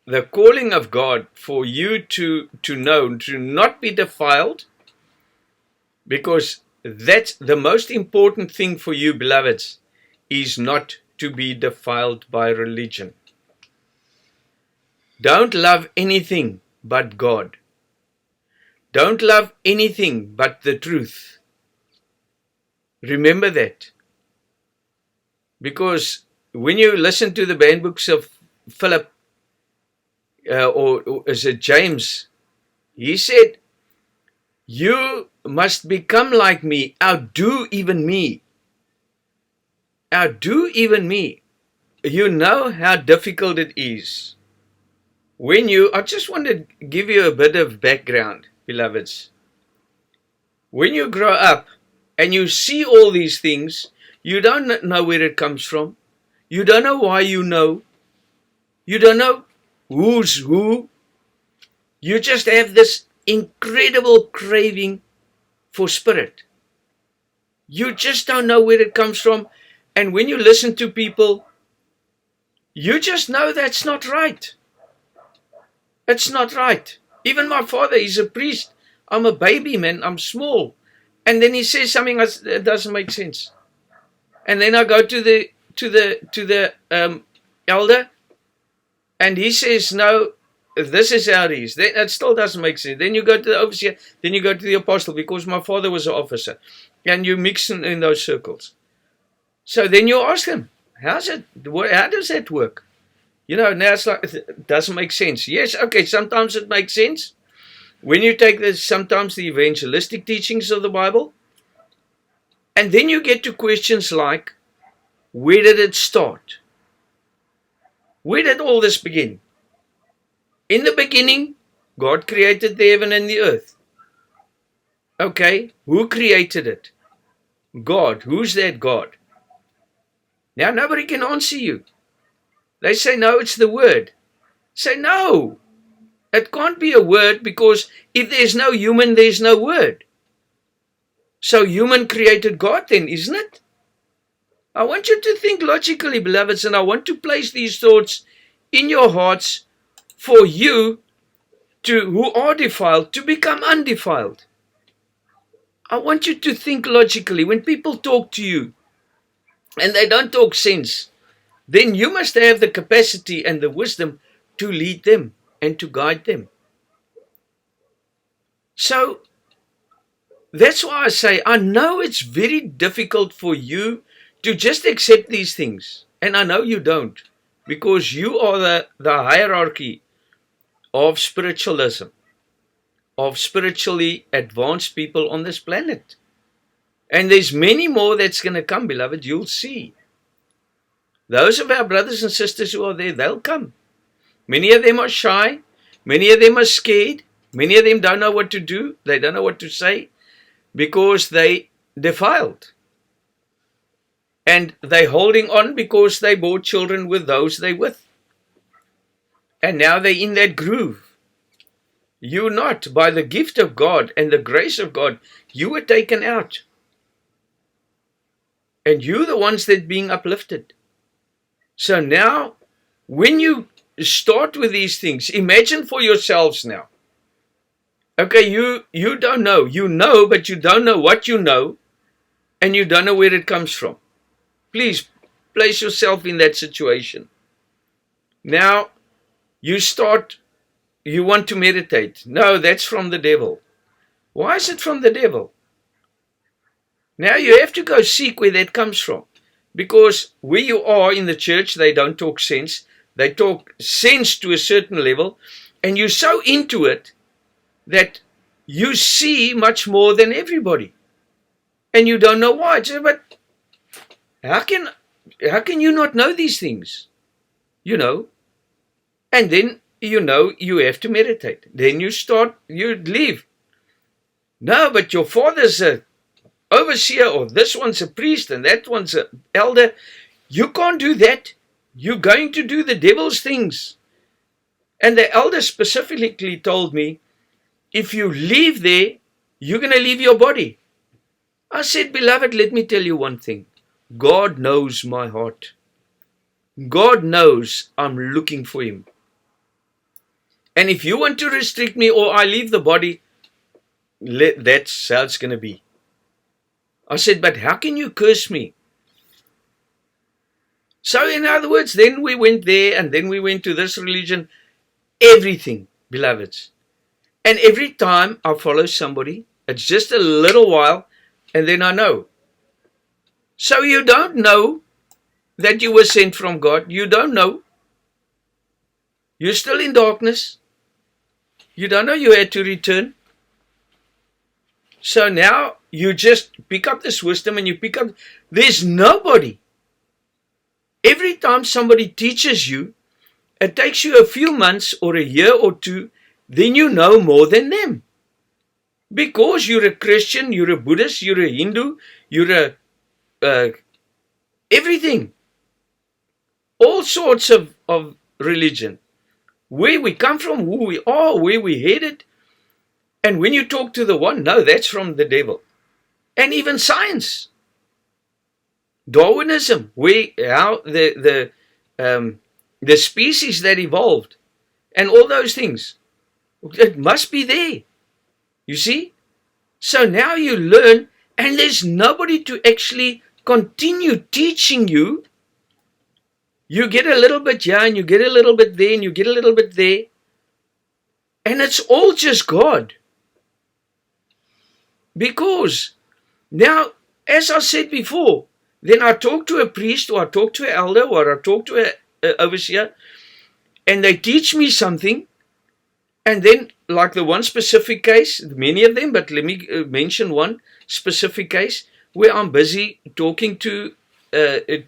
the calling of God for you to know, to not be defiled, because that's the most important thing for you, beloveds, is not to be defiled by religion. Don't love anything but God. Don't love anything but the truth. Remember that. Because when you listen to the banned books of Philip, or is it James, he said, you must become like me, outdo even me. Outdo even me. You know how difficult it is. I just want to give you a bit of background, beloveds. When you grow up and you see all these things, you don't know where it comes from. You don't know why you know. You don't know who's who. You just have this incredible craving for spirit. You just don't know where it comes from. And when you listen to people, you just know that's not right. It's not right. Even my father, he's a priest. I'm a baby, man. I'm small. And then he says something that doesn't make sense. And then I go to the elder, and he says, no, this is how it is. Then it still doesn't make sense. Then you go to the overseer, then you go to the apostle, because my father was an officer. And you mix in those circles. So then you ask them, how does that work? You know, now it's like, it doesn't make sense. Yes, okay, sometimes it makes sense. When you take sometimes the evangelistic teachings of the Bible, and then you get to questions like, where did it start? Where did all this begin? In the beginning, God created the heaven and the earth. Okay, who created it? God. Who's that God? Now nobody can answer you. They say, no, it's the Word. Say, no, it can't be a word, because if there's no human, there's no word. So human created God then, isn't it? I want you to think logically, beloveds, and I want to place these thoughts in your hearts for you who are defiled to become undefiled. I want you to think logically. When people talk to you and they don't talk sense, then you must have the capacity and the wisdom to lead them and to guide them. So that's why I say, I know it's very difficult for you to just accept these things. And I know you don't, because you are the hierarchy of spiritualism, of spiritually advanced people on this planet. And there's many more that's going to come, beloved. You'll see. Those of our brothers and sisters who are there, they'll come. Many of them are shy. Many of them are scared. Many of them don't know what to do. They don't know what to say, because they defiled. And they're holding on because they bore children with those they with. And now they're in that groove. You not, by the gift of God and the grace of God, you were taken out. And you're the ones that are being uplifted. So now, when you start with these things, imagine for yourselves now. Okay, you don't know. You know, but you don't know what you know, and you don't know where it comes from. Please place yourself in that situation. Now, you want to meditate. No, that's from the devil. Why is it from the devil? Now you have to go seek where that comes from. Because where you are in the church, they don't talk sense. They talk sense to a certain level. And you're so into it that you see much more than everybody. And you don't know why. So, but how can you not know these things? You know. And then, you know, you have to meditate. Then you leave. No, but your father's a overseer, or this one's a priest, and that one's an elder. You can't do that. You're going to do the devil's things. And the elder specifically told me, if you leave there, you're going to leave your body. I said, beloved, let me tell you one thing. God knows my heart. God knows I'm looking for him. And if you want to restrict me or I leave the body, that's how it's going to be. I said, but how can you curse me? So in other words, then we went there and then we went to this religion. Everything, beloveds. And every time I follow somebody, it's just a little while and then I know. So you don't know that you were sent from God. You don't know. You're still in darkness. You don't know you had to return. So now you just pick up this wisdom and you pick up. There's nobody. Every time somebody teaches you, it takes you a few months or a year or two, then you know more than them. Because you're a Christian, you're a Buddhist, you're a Hindu, you're a everything. All sorts of religion. Where we come from, who we are, where we headed. And when you talk to the one, no, that's from the devil. And even science. Darwinism, how the species that evolved and all those things. It must be there. You see? So now you learn and there's nobody to actually continue teaching you. You get a little bit here and you get a little bit there and you get a little bit there. And it's all just God. Because now, as I said before, then I talk to a priest or I talk to an elder or I talk to an overseer and they teach me something. And then, like the one specific case, many of them, but let me mention one specific case where I'm busy talking to,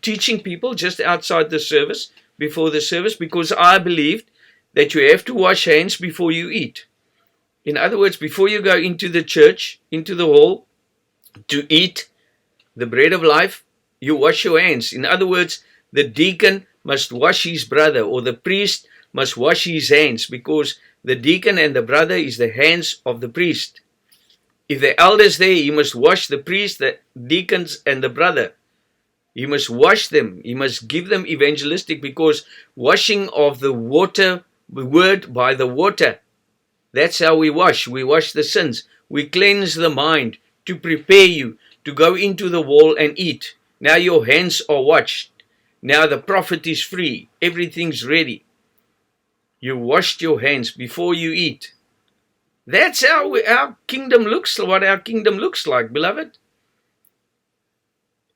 teaching people just outside the service, before the service, because I believed that you have to wash hands before you eat. In other words, before you go into the church, into the hall, to eat the bread of life, you wash your hands. In other words, the deacon must wash his brother, or the priest must wash his hands, because the deacon and the brother is the hands of the priest. If the elder's there, he must wash the priest, the deacons, and the brother. He must wash them. He must give them evangelistic, because washing of the water, the word by the water, that's how we wash. We wash the sins. We cleanse the mind to prepare you to go into the wall and eat. Now your hands are washed. Now the prophet is free. Everything's ready. You washed your hands before you eat. That's how our kingdom looks, what our kingdom looks like, beloved.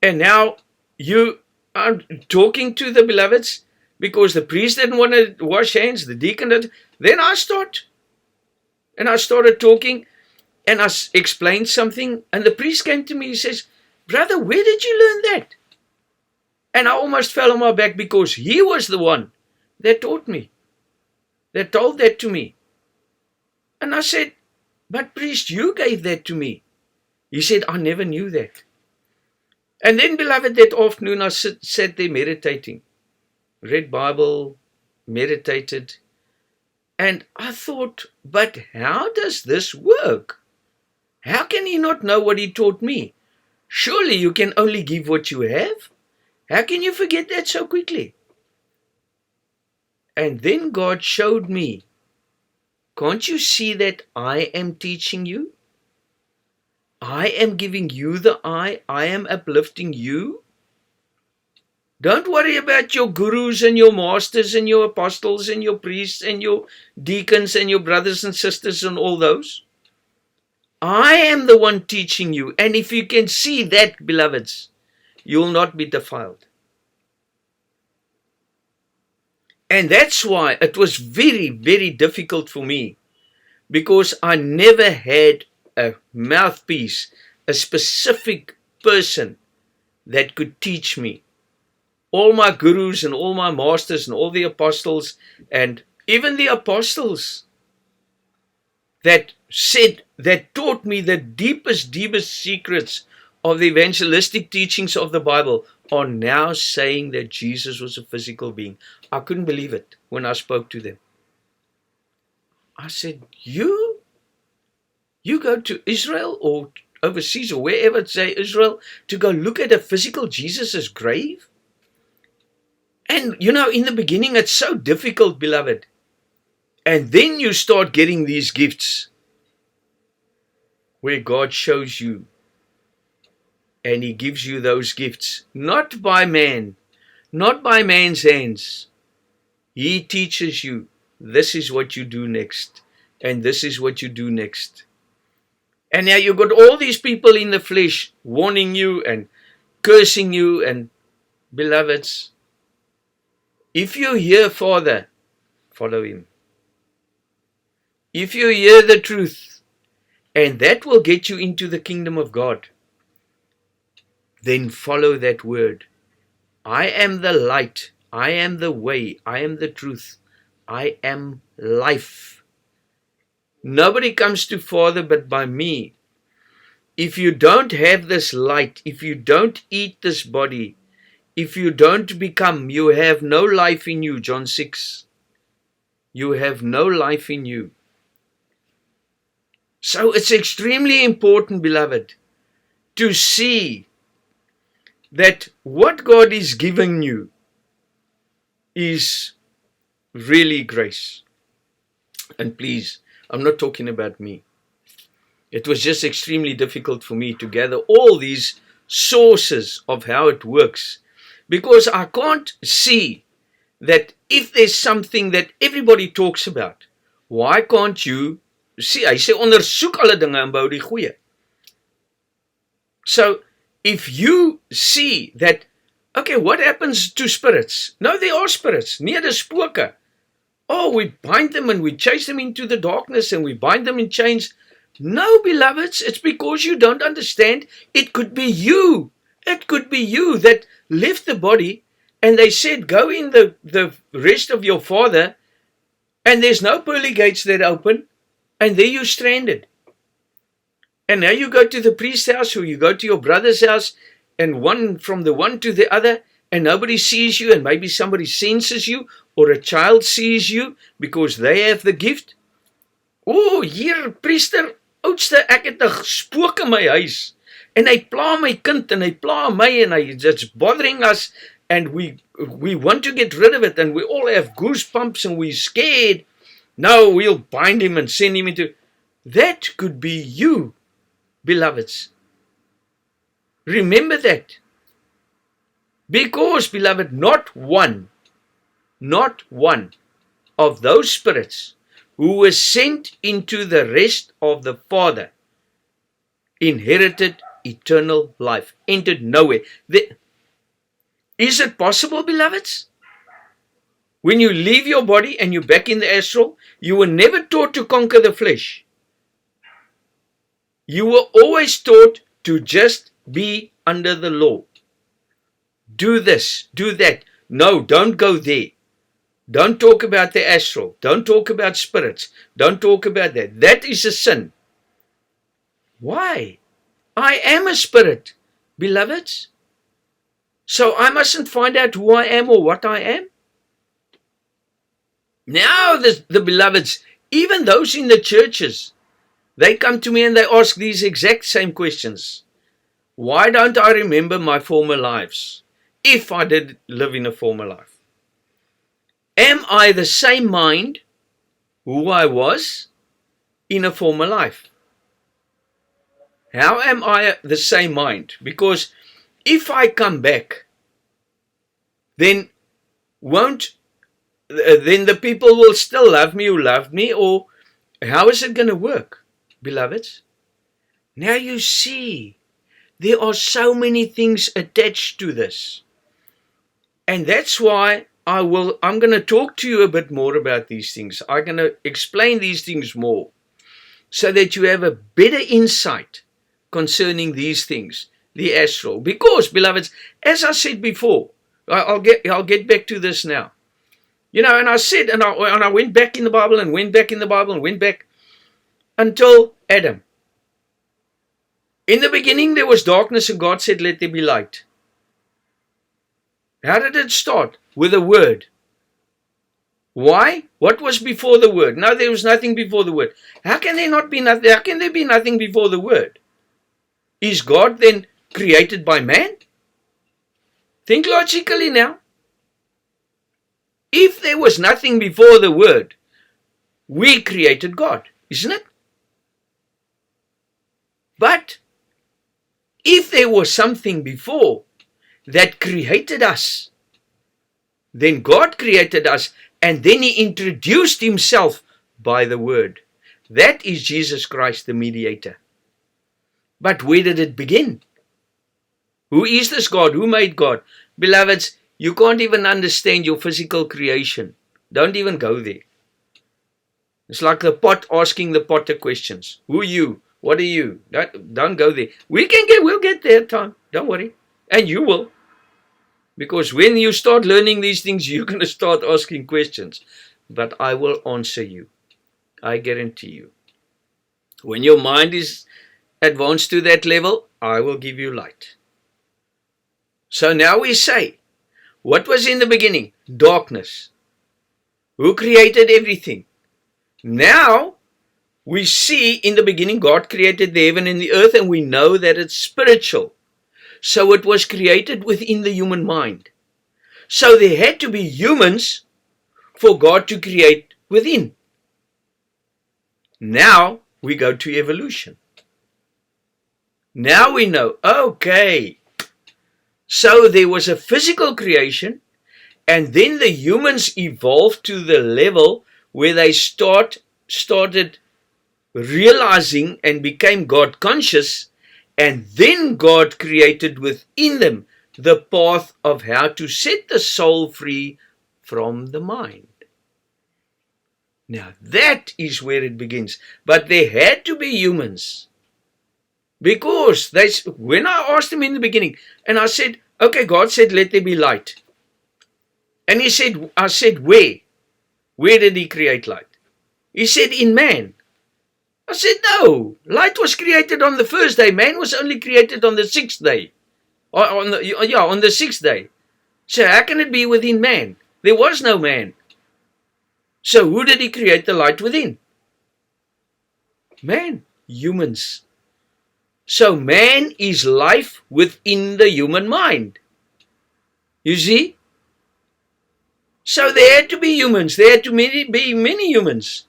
And now you are talking to the beloveds because the priest didn't want to wash hands, the deacon did. Then I start. And I started talking and I explained something. And the priest came to me, he says, "Brother, where did you learn that?" And I almost fell on my back because he was the one that taught me, that told that to me. And I said, "But priest, you gave that to me." He said, "I never knew that." And then, beloved, that afternoon I sat there meditating, read Bible, meditated. And I thought, but how does this work? How can he not know what he taught me? Surely you can only give what you have. How can you forget that so quickly? And then God showed me, can't you see that I am teaching you? I am giving you the eye. I am uplifting you. Don't worry about your gurus and your masters and your apostles and your priests and your deacons and your brothers and sisters and all those. I am the one teaching you. And if you can see that, beloveds, you will not be defiled. And that's why it was very, very difficult for me, because I never had a mouthpiece, a specific person that could teach me. All my gurus and all my masters and all the apostles and even the apostles that taught me the deepest secrets of the evangelistic teachings of the Bible are now saying that Jesus was a physical being. I couldn't believe it when I spoke to them. I said, you go to Israel or overseas or wherever, say Israel, to go look at a physical Jesus' grave? And, in the beginning, it's so difficult, beloved. And then you start getting these gifts where God shows you and He gives you those gifts, not by man, not by man's hands. He teaches you, this is what you do next, and this is what you do next. And now you've got all these people in the flesh warning you and cursing you. And beloveds, if you hear Father, follow Him. If you hear the truth, and that will get you into the kingdom of God, then follow that word. I am the light, I am the way, I am the truth, I am life. Nobody comes to Father but by me. If you don't have this light, if you don't eat this body, if you don't become, you have no life in you, John 6. You have no life in you. So it's extremely important, beloved, to see that what God is giving you is really grace. And please, I'm not talking about me. It was just extremely difficult for me to gather all these sources of how it works, because I can't see that if there's something that everybody talks about, why can't you see? Hy sê ondersoek alle dinge en bou die goeie. So if you see that, okay, what happens to spirits? No, they are spirits. Nee, dis spooke. Oh, we bind them and we chase them into the darkness and we bind them in chains. No, beloveds, it's because you don't understand. It could be you. It could be you that left the body and they said, go in the rest of your Father, and there's no pearly gates that open, and there you're stranded. And now you go to the priest's house or you go to your brother's house, and from the one to the other, and nobody sees you, and maybe somebody senses you, or a child sees you because they have the gift. Oh, hier, priester, oudste, ek het 'n spook in my huis. En hy pla my kind, en hy pla my, and it's bothering us, and we want to get rid of it, and we all have goosebumps, and we're scared. No, we'll bind him and send him into... That could be you, beloveds. Remember that. Because, beloved, not one of those spirits who were sent into the rest of the Father inherited eternal life, entered nowhere. Is it possible, beloveds? When you leave your body and you're back in the astral, you were never taught to conquer the flesh. You were always taught to just be under the law. Do this, do that. No, don't go there. Don't talk about the astral. Don't talk about spirits. Don't talk about that. That is a sin. Why? I am a spirit, beloveds. So I mustn't find out who I am or what I am. Now the beloveds, even those in the churches, they come to me and they ask these exact same questions. Why don't I remember my former lives? If I did live in a former life. Am I the same mind who I was in a former life? How am I the same mind? Because if I come back, then the people will still love me who loved me, or how is it going to work, beloveds? Now you see, there are so many things attached to this. And that's why I'm going to talk to you a bit more about these things. I'm going to explain these things more so that you have a better insight concerning these things, the astral. Because, beloveds, as I said before, I'll get back to this now. You know, and I said, and I went back in the Bible and went back in the Bible and went back until Adam. In the beginning there was darkness and God said, let there be light. How did it start? With a word. Why? What was before the word? No, there was nothing before the word. How can there not be nothing? How can there be nothing before the word? Is God then created by man? Think logically now. If there was nothing before the word, We created God, isn't it? But if there was something before that created us, then God created us, and then He introduced Himself by the Word. That is Jesus Christ, the mediator. But where did it begin? Who is this God? Who made God? Beloveds, you can't even understand your physical creation. Don't even go there. It's like the pot asking the potter questions. Who are you? What are you? Don't go there. We'll get there, Tom. Don't worry. And you will. Because when you start learning these things, you're going to start asking questions. But I will answer you. I guarantee you. When your mind is advanced to that level, I will give you light. So now we say, what was in the beginning? Darkness. Who created everything? Now, we see in the beginning God created the heaven and the earth, and we know that it's spiritual. So it was created within the human mind. So there had to be humans for God to create within. Now we go to evolution. Now we know, okay, so there was a physical creation, and then the humans evolved to the level where they started realizing and became God conscious, and then God created within them the path of how to set the soul free from the mind. Now that is where it begins. But there had to be humans. Because when I asked him in the beginning, and I said, okay, God said, let there be light. And I said, where? Where did He create light? He said, in man. I said, no, light was created on the first day. Man was only created on the sixth day. On the sixth day. So how can it be within man? There was no man. So who did He create the light within? Man, humans. So man is life within the human mind. You see? So there had to be humans. There had to be many humans.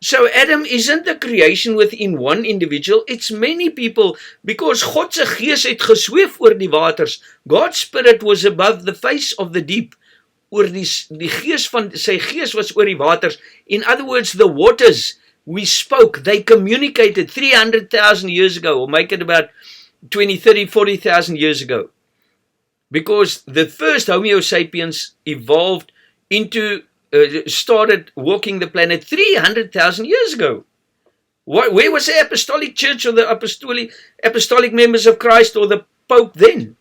So Adam isn't the creation within one individual. It's many people. Because God se gees het gesweef oor die waters. God's spirit was above the face of the deep. Oor die gees van sy gees was oor die waters. In other words, the waters we spoke, they communicated 300,000 years ago, or make it about 20, 30, 40,000 years ago. Because the first Homo sapiens evolved into, started walking the planet 300,000 years ago. Where was the apostolic church or the apostolic members of Christ or the Pope then?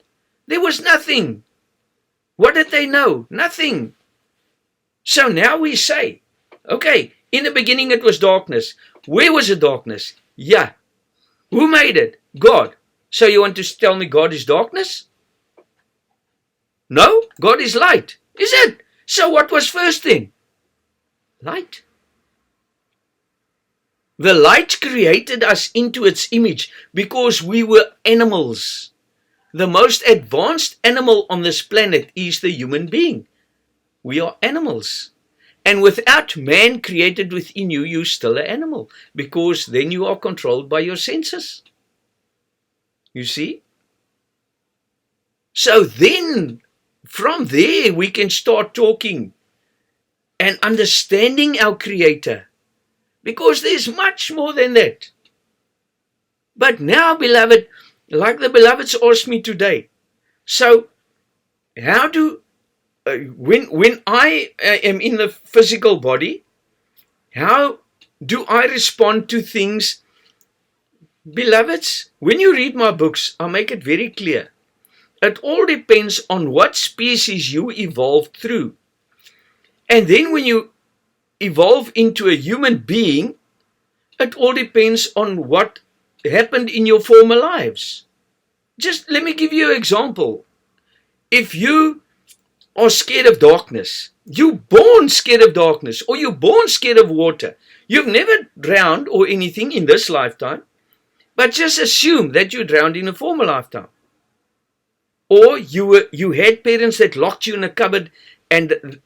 There was nothing. What did they know? Nothing. So now we say, okay, in the beginning it was darkness. Where was the darkness? Yeah. Who made it? God. So you want to tell me God is darkness? No, God is light. Is it? So what was first then? Light. The light created us into its image because we were animals. The most advanced animal on this planet is the human being. We are animals. And without man created within you, you're still an animal. Because then you are controlled by your senses. You see? So then, from there, we can start talking and understanding our Creator. Because there's much more than that. But now, beloved, like the beloveds asked me today, so how do, when I am in the physical body, how do I respond to things? Beloveds, when you read my books, I make it very clear. It all depends on what species you evolved through. And then when you evolve into a human being, it all depends on what happened in your former lives. Just let me give you an example. If you are scared of darkness, you're born scared of darkness, or you're born scared of water. You've never drowned or anything in this lifetime, but just assume that you drowned in a former lifetime. Or you had parents that locked you in a cupboard and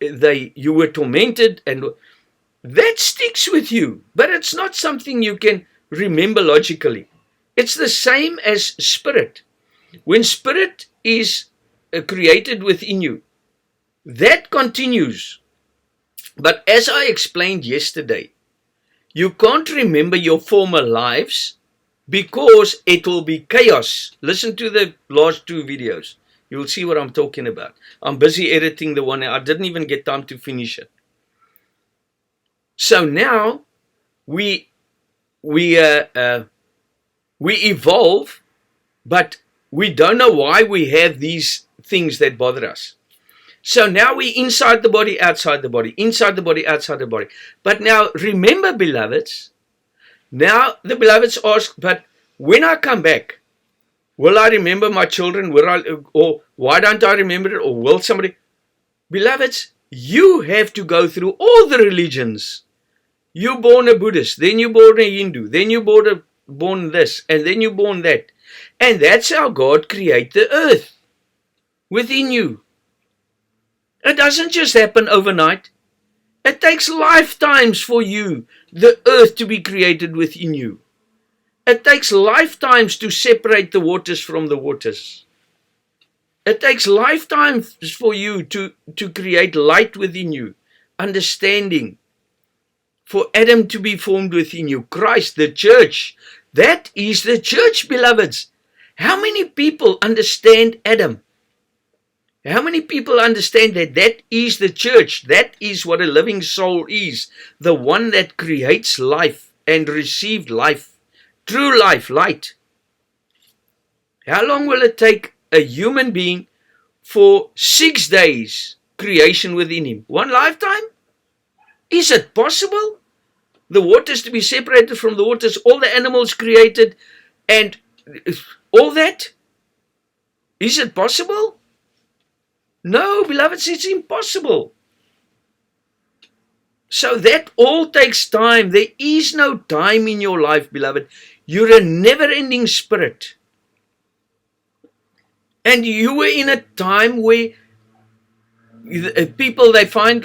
you were tormented, and that sticks with you, but it's not something you can remember logically. It's the same as spirit. When spirit is created within you, that continues. But as I explained yesterday, you can't remember your former lives because it will be chaos. Listen to the last 2 videos. You'll see what I'm talking about. I'm busy editing the one. I didn't even get time to finish it. So now we evolve, but we don't know why we have these things that bother us. So now we inside the body, outside the body, inside the body, outside the body. But now remember, beloveds, now the beloveds ask, but when I come back, will I remember my children? Or why don't I remember it? Or will somebody? Beloveds, you have to go through all the religions. You born a Buddhist, then you born a Hindu, then you born this, and then you born that. And that's how God created the earth within you. It doesn't just happen overnight. It takes lifetimes for you, the earth, to be created within you. It takes lifetimes to separate the waters from the waters. It takes lifetimes for you to create light within you, understanding. For Adam to be formed within you, Christ, the church. That is the church, beloveds. How many people understand Adam? How many people understand that that is the church? That is what a living soul is. The one that creates life and received life. True life, light. How long will it take a human being for 6 days creation within him? 1 lifetime? Is it possible? The waters to be separated from the waters, all the animals created, and all that? Is it possible? No, beloveds, it's impossible. So that all takes time. There is no time in your life, beloved. You're a never-ending spirit. And you were in a time where people, they find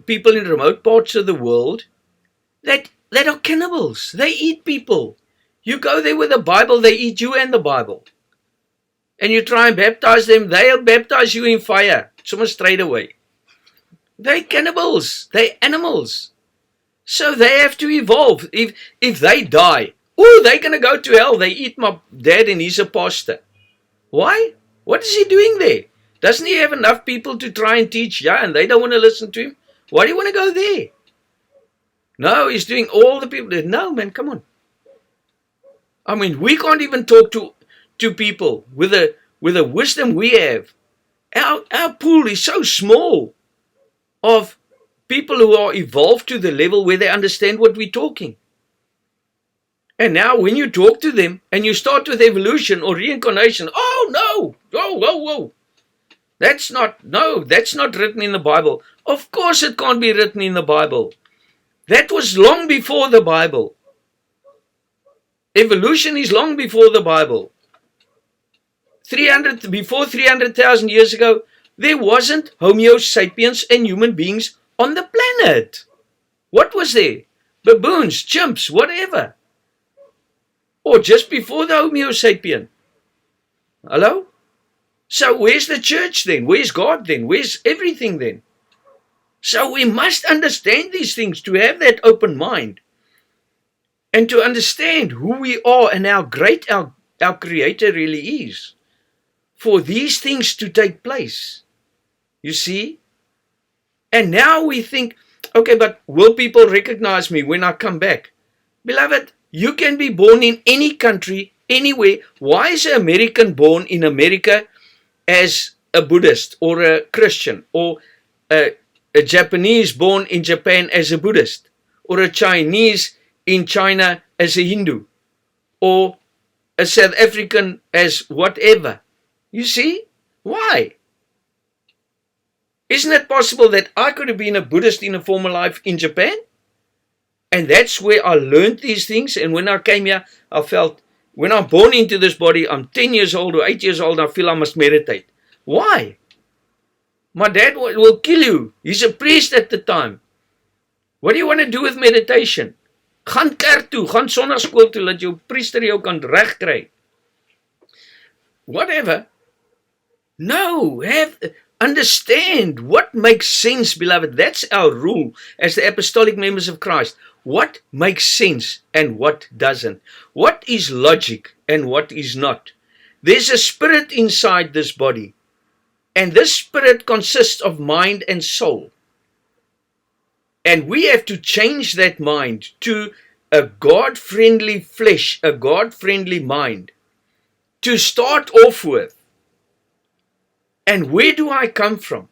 people in remote parts of the world that are cannibals. They eat people. You go there with the Bible, they eat you and the Bible. And you try and baptize them, they'll baptize you in fire. Someone straight away. They're cannibals. They're animals. So they have to evolve. If they die, they're going to go to hell. They eat my dad and he's a pastor. Why? What is he doing there? Doesn't he have enough people to try and teach? Yeah, and they don't want to listen to him. Why do you want to go there? No, he's doing all the people. No, man, come on. I mean, we can't even talk to people with the wisdom we have. Our pool is so small of people who are evolved to the level where they understand what we're talking. And now when you talk to them and you start with evolution or reincarnation, whoa. That's not written in the Bible. Of course it can't be written in the Bible. That was long before the Bible. Evolution is long before the Bible. Before 300,000 years ago, there wasn't Homo sapiens and human beings on the planet. What was there? Baboons, chimps, whatever. Or just before the Homo sapien. Hello? So where's the church then? Where's God then? Where's everything then? So we must understand these things to have that open mind. And to understand who we are and how great our Creator really is. For these things to take place. You see? And now we think, okay, but will people recognize me when I come back? Beloved, you can be born in any country, anywhere. Why is an American born in America as a Buddhist or a Christian? Or a Japanese born in Japan as a Buddhist? Or a Chinese in China as a Hindu? Or a South African as whatever? You see? Why? Isn't it possible that I could have been a Buddhist in a former life in Japan? And that's where I learned these things. And when I came here, I felt, when I'm born into this body, I'm 10 years old or 8 years old, I feel I must meditate. Why? My dad will kill you. He's a priest at the time. What do you want to do with meditation? Gaan kerk toe, gaan sonnaarskool toe, dat jou priester jou kan regkry. Whatever. No, understand what makes sense, beloved. That's our rule as the apostolic members of Christ. What makes sense and what doesn't. What is logic and what is not. There's a spirit inside this body. And this spirit consists of mind and soul. And we have to change that mind to a God-friendly flesh, a God-friendly mind, to start off with. And where do I come from?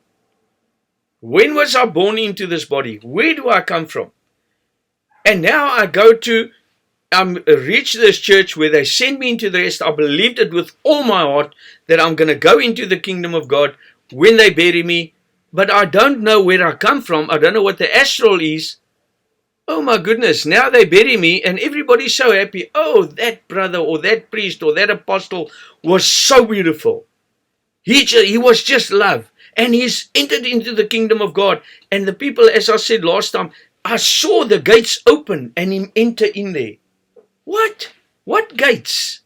When was I born into this body? Where do I come from? And now I reach this church where they send me into the rest. I believed it with all my heart that I'm going to go into the kingdom of God when they bury me. But I don't know where I come from. I don't know what the astral is. Oh my goodness, now they bury me and everybody's so happy. Oh, that brother or that priest or that apostle was so beautiful. He was just love. And he's entered into the kingdom of God. And the people, as I said last time, I saw the gates open and him enter in there. What? What gates?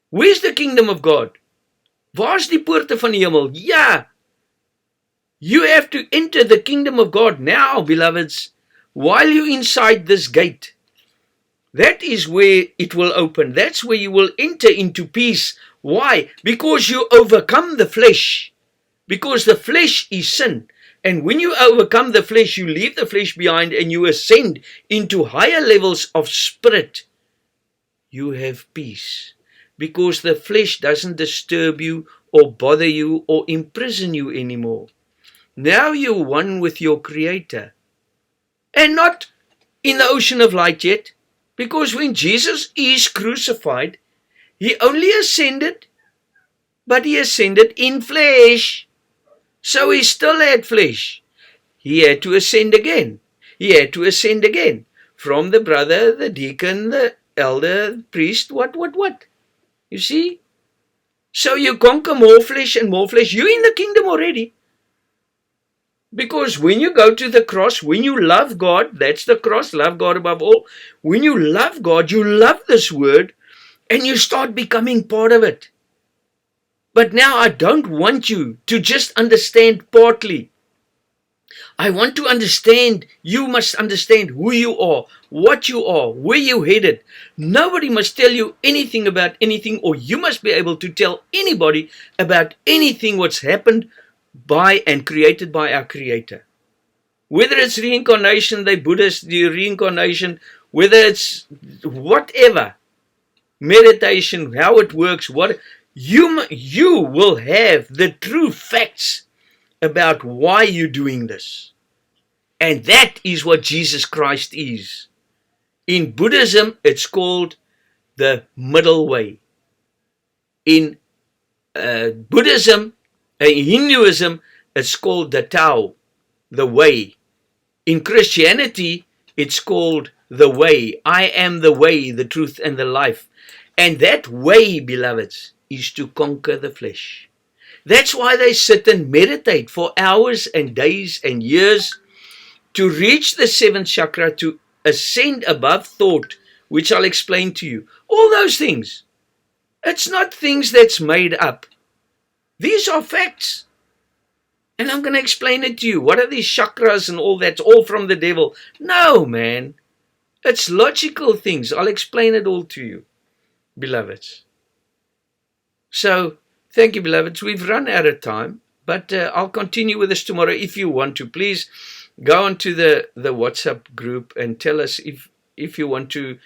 Where's the kingdom of God? Waar's die poorte van die hemel? Ja. You have to enter the kingdom of God now, beloveds, while you're inside this gate. That is where it will open. That's where you will enter into peace. Why? Because you overcome the flesh. Because the flesh is sin. And when you overcome the flesh, you leave the flesh behind and you ascend into higher levels of spirit. You have peace. Because the flesh doesn't disturb you or bother you or imprison you anymore. Now you're one with your Creator. And not in the ocean of light yet. Because when Jesus is crucified, he only ascended, but he ascended in flesh. So he still had flesh. He had to ascend again. He had to ascend again. From the brother, the deacon, the elder, the priest, what? You see? So you conquer more flesh and more flesh. You're in the kingdom already. Because when you go to the cross, when you love God, that's the cross, love God above all. When you love God, you love this word, and you start becoming part of it. But now I don't want you to just understand partly. I want to understand, you must understand who you are, what you are, where you're headed. Nobody must tell you anything about anything, or you must be able to tell anybody about anything what's happened by and created by our Creator. Whether it's reincarnation, the Buddhist, the reincarnation, whether it's whatever, meditation, how it works, what you will have the true facts about why you're doing this. And that is what Jesus Christ is. In Buddhism, it's called the middle way. In Buddhism, Hinduism, it's called the Tao, the way. In Christianity, it's called the way. I am the way, the truth, and the life. And that way, beloveds, is to conquer the flesh. That's why they sit and meditate for hours and days and years to reach the seventh chakra, to ascend above thought, which I'll explain to you. All those things. It's not things that's made up. These are facts. And I'm going to explain it to you. What are these chakras and all that? All from the devil. No, man. It's logical things. I'll explain it all to you, beloveds. So, thank you, beloveds. We've run out of time, but I'll continue with this tomorrow if you want to. Please go onto the WhatsApp group and tell us if you want to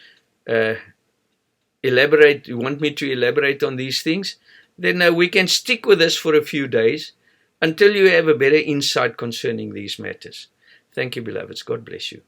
elaborate, you want me to elaborate on these things. Then we can stick with this for a few days until you have a better insight concerning these matters. Thank you, beloveds. God bless you.